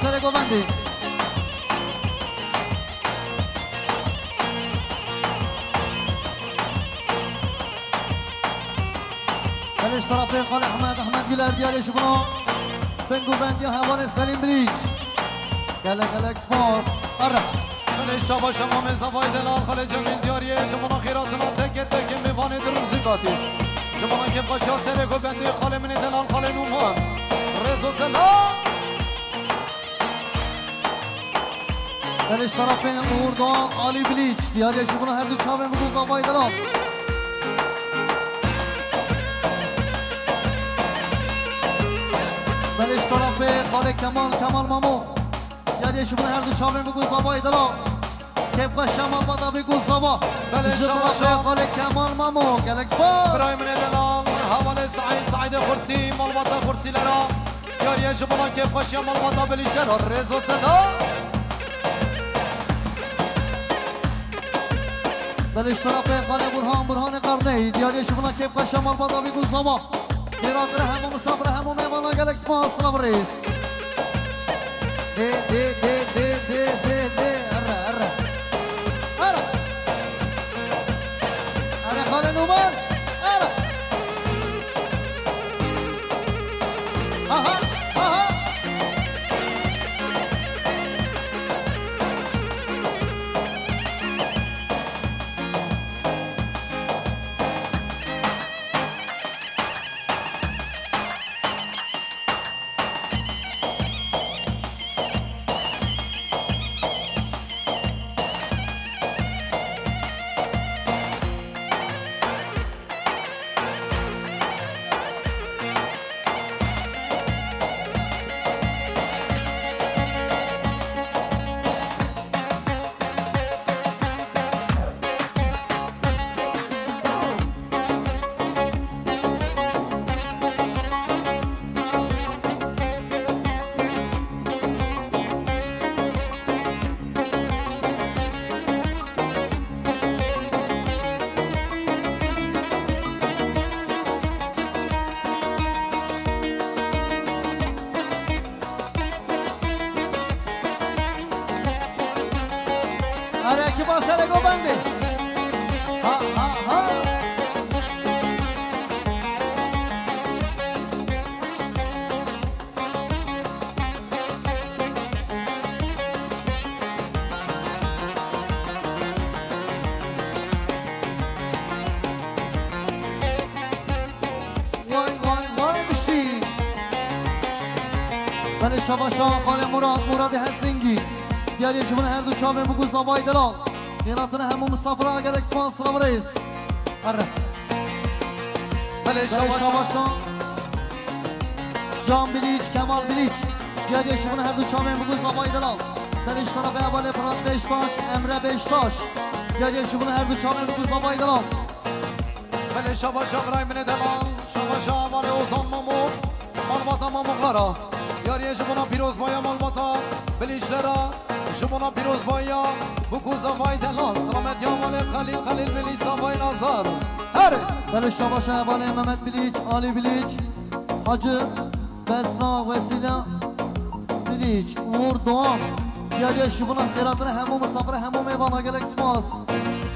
سر گوبندی بلش طرفه خال احمد گلر دیارش بنا بنگو بندی حوال سلیم بریج گلک اکسپاس اره بلش شابا شما من زفای دلال خال جمین دیاریه جمعنا خیراتنا تکت تکم میوانه در موسیقاتی جمعنا که باشا سر گوبندی خال من دلال خال نومان رزو سلام بلش طرفه اردوان عالی بلیچ دیارش بنا هر دو چاوه بگو زفای دلال بلش طرفه خال کمال مامو دیارش بنا هر دو چاوه بگو زفای دلال کیف شما بادا بگو زفا بلش طرفه خال کمال مامو گلک سپاس برای من دلال حواله سعید خورسی مالباتا خورسی لرا دیاریه جمعنا که باشا مالباتا بلیش لرا رزو سلام بلش طرفه خاله برهان قرنه دیاری شما کیف شمال بادا بگو زما میرادر همون مسافر همون میوانا گلکس ما سلام ریس دی اره خاله نومان اره آها که با سر گوبنده ها وای بشی بله شباشا خاله مراد حسینگی دیاری جمعه هر دو چاوه بگو زوای دلال نیراتن همون مسافر آگر اکسپان سلام رئیس اره بله شباشا جان بلیچ کمال بلیچ دیاری جمعه هر دو چاوه بگو زوای دلال بلیش طرف اول فراد بشتاش امره بشتاش دیاری جمعه هر دو چاوه بگو زوای دلال بله شباشا برای من دلال شباشا باره اوزان مامو مالباتا مامو قرا دیاری جمعه پیروز بایا مالباتا بلیچ لرا شما پیروز بایا بکو زفای دلال سلامت یا مال خلیل بلیچ زفای نازار هره بله شباش اول محمد بلیچ عالی بلیچ حاجı بسنا وسیله بلیچ امور دوام دیاری شبونه خیراتن همو مسافر همو میوانا گلک سپاس